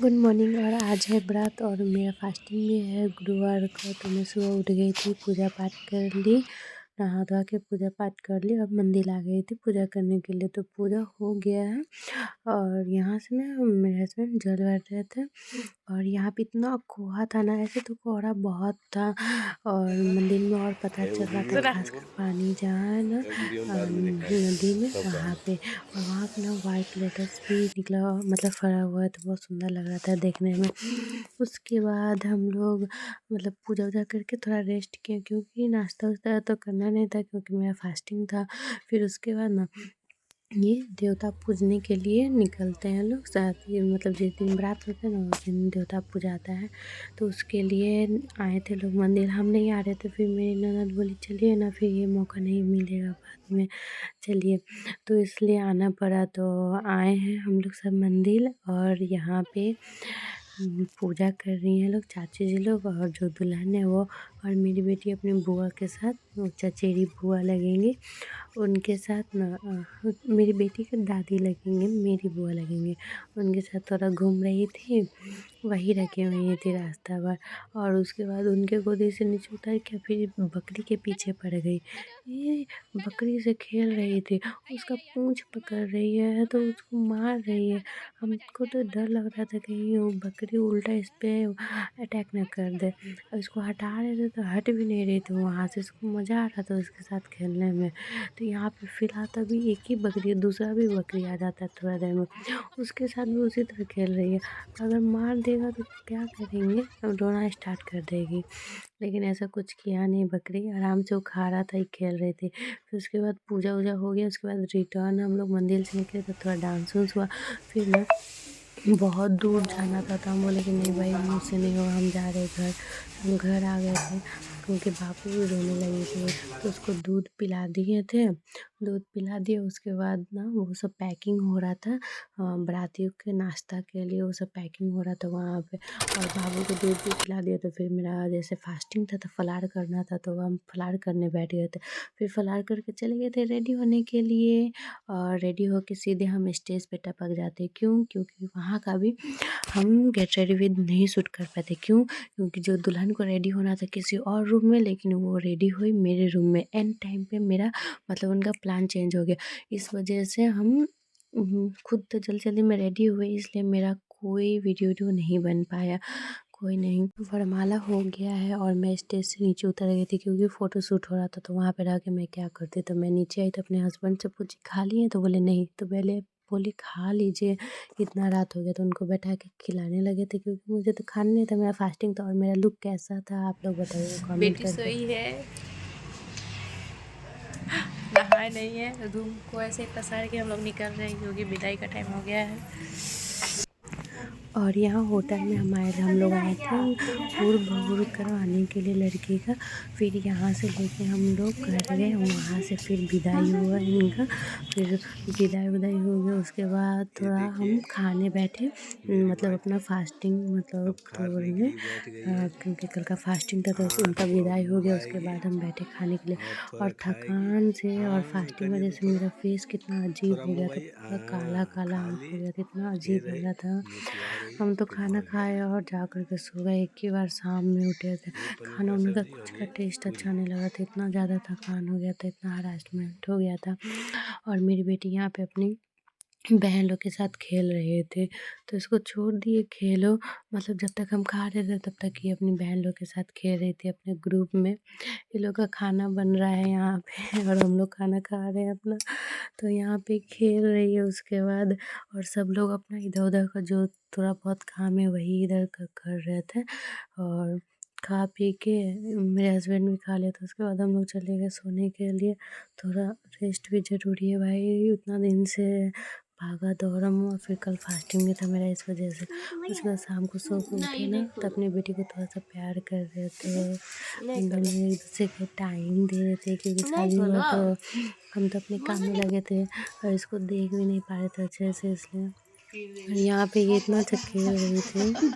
Good morning. और आज है व्रत और मेरा फास्टिंग भी है गुरुवार का। तो मैं सुबह उठ गई थी, पूजा पाठ कर ली, नहा धोआ के पूजा पाठ कर ली और मंदिर आ गई थी पूजा करने के लिए। तो पूजा हो गया है और यहाँ से ना मेरे हस्बैंड जल भर रहे थे और यहाँ पे इतना कोहरा था ना, ऐसे तो कोहरा बहुत था और मंदिर में और पता चल रहा था, खासकर पानी जहाँ है ना नदी में वहाँ पे। और वहाँ पे ना वाइट लोटस भी निकला, मतलब फरा हुआ है, तो बहुत सुंदर लग रहा था देखने में। उसके बाद हम लोग मतलब पूजा वूजा करके थोड़ा रेस्ट किया, क्योंकि नाश्ता वास्ता तो करना नहीं था क्योंकि मेरा फास्टिंग था। फिर उसके बाद ना ये देवता पूजने के लिए निकलते हैं लोग साथ ही, मतलब जिस दिन व्रत होता है ना उस दिन देवता पूजा आता है। तो उसके लिए आए थे लोग मंदिर, हम नहीं आ रहे थे। फिर मेरी ननद बोली चलिए ना, फिर ये मौका नहीं मिलेगा बाद में, चलिए। तो इसलिए आना पड़ा। तो आए हैं हम लोग सब मंदिर और यहाँ पे पूजा कर रही हैं लोग, चाची जी लोग। और जो दुल्हन है वो और मेरी बेटी अपनी बुआ के साथ, वो चचेरी बुआ लगेंगी उनके साथ ना, मेरी बेटी के दादी लगेंगे, मेरी बुआ लगेंगे, उनके साथ थोड़ा घूम रही थी, वही रखे हुई थी रास्ता भर। और उसके बाद उनके गोदी से नीचे उतर के फिर बकरी के पीछे पड़ गई। ये बकरी से खेल रही थी, उसका पूंछ पकड़ रही है तो उसको मार रही है। हमको तो डर लग रहा था कहीं वो बकरी उल्टा इस पे अटैक ना कर दे। और इसको हटा रहे थे तो हट भी नहीं रही थी वहाँ से, इसको मज़ा आ रहा था उसके साथ खेलने में। तो यहाँ पे फिलहाल तभी एक ही बकरी है, दूसरा भी बकरी आ जाता है थोड़ा देर में, उसके साथ भी उसी तरह खेल रही है। अगर मार देगा तो क्या करेंगे, अब रोना स्टार्ट कर देगी। लेकिन ऐसा कुछ किया नहीं, बकरी आराम से वो खा रहा था, ही खेल रही थी। फिर उसके बाद पूजा वूजा हो गया, उसके बाद रिटर्न हम लोग मंदिर से निकले तो थोड़ा डांस वांस हुआ। फिर ना बहुत दूर जाना था तो हम बोले कि नहीं भाई मुझसे नहीं होगा, हम जा रहे घर। हम घर आ गए थे क्योंकि बापू भी रोने लगी थी। तो उसको दूध पिला दिए थे, दूध पिला दिए। उसके बाद ना वो सब पैकिंग हो रहा था, बारातियों के नाश्ता के लिए वो सब पैकिंग हो रहा था वहाँ पे। और बाबू को दूध भी पिला दिया। तो फिर मेरा जैसे फास्टिंग था तो फलार करना था, तो हम फलार करने बैठ गए थे। फिर फलार करके चले गए थे रेडी होने के लिए। और रेडी होके सीधे हम स्टेज पे टपक जाते। क्यों? क्योंकि वहाँ का भी हम गेट रेडी विद नहीं शूट कर पाते। क्यों? क्योंकि जो दुल्हन को रेडी होना था किसी और रूम में, लेकिन वो रेडी हुई मेरे रूम में। एंड टाइम पे मेरा मतलब उनका प्लान चेंज हो गया। इस वजह से हम खुद तो जल्दी में रेडी हुए, इसलिए मेरा कोई वीडियो नहीं बन पाया। कोई नहीं, वरमाला हो गया है और मैं स्टेज से नीचे उतर गई थी क्योंकि फ़ोटो शूट हो रहा था। तो वहाँ पे रह के मैं क्या करती, तो मैं नीचे आई तो अपने हस्बैंड से पूछी खा लिए, तो बोले नहीं। तो पहले बोली खा लीजिए, इतना रात हो गया। तो उनको बैठा के खिलाने लगे थे क्योंकि मुझे तो खाना नहीं था, मेरा फास्टिंग था। और मेरा लुक कैसा था आप लोग बताइए कमेंट बेटी करके। सोई है, नहाए नहीं है, रूम को ऐसे पसार के हम लोग निकल रहे हैं क्योंकि विदाई का टाइम हो गया है। और यहाँ होटल में हम लोग आए थे हुड़ बहूड़ करवाने के लिए लड़की का। फिर यहाँ से लेके हम लोग घर गए, वहाँ से फिर विदाई हुआ इनका। फिर विदाई हो गया। उसके बाद थोड़ा हम खाने बैठे, मतलब अपना फास्टिंग मतलब तोड़ने, क्योंकि कल का फास्टिंग था तो उनका विदाई हो गया। उसके बाद हम बैठे खाने के लिए। और थकान से और फास्टिंग वजह से मेरा फेस कितना अजीब हो गया था, पूरा काला काला आँख हो गया था, इतना अजीब लग रहा था। हम तो खाना खाए और जा कर के सो गए, एक ही बार शाम में उठे थे। खाना वाना का कुछ का टेस्ट अच्छा नहीं लगा था, इतना ज़्यादा थकान हो गया था, इतना हरासमेंट हो गया था। और मेरी बेटी यहाँ पे अपनी बहन लोग के साथ खेल रहे थे, तो इसको छोड़ दिए खेलो। मतलब जब तक हम खा रहे थे तब तक ये अपनी बहन लोग के साथ खेल रही थी अपने ग्रुप में। ये लोग का खाना बन रहा है यहाँ पे और हम लोग खाना खा रहे हैं अपना। तो यहाँ पे खेल रही है। उसके बाद और सब लोग अपना इधर-उधर का जो थोड़ा बहुत काम है वही इधर का कर रहे थे। और खा पी के मेरे हस्बैंड भी खा लिया, तो उसके बाद हम लोग चले गए सोने के लिए। थोड़ा रेस्ट भी ज़रूरी है भाई, उतना दिन से भागा-दौड़ा हुआ, फिर कल फास्टिंग भी था मेरा इस वजह से। उसके बाद शाम को सो के उठे ना तो अपनी बेटी को थोड़ा-सा प्यार कर रहे थे। हम दोनों एक-दूसरे को टाइम दे रहे थे क्योंकि शादी हुआ तो हम तो अपने काम में लगे थे और इसको देख भी नहीं पा रहे थे अच्छे से, इसलिए। और यहाँ पे ये इतना अच्छा खेल रही थी।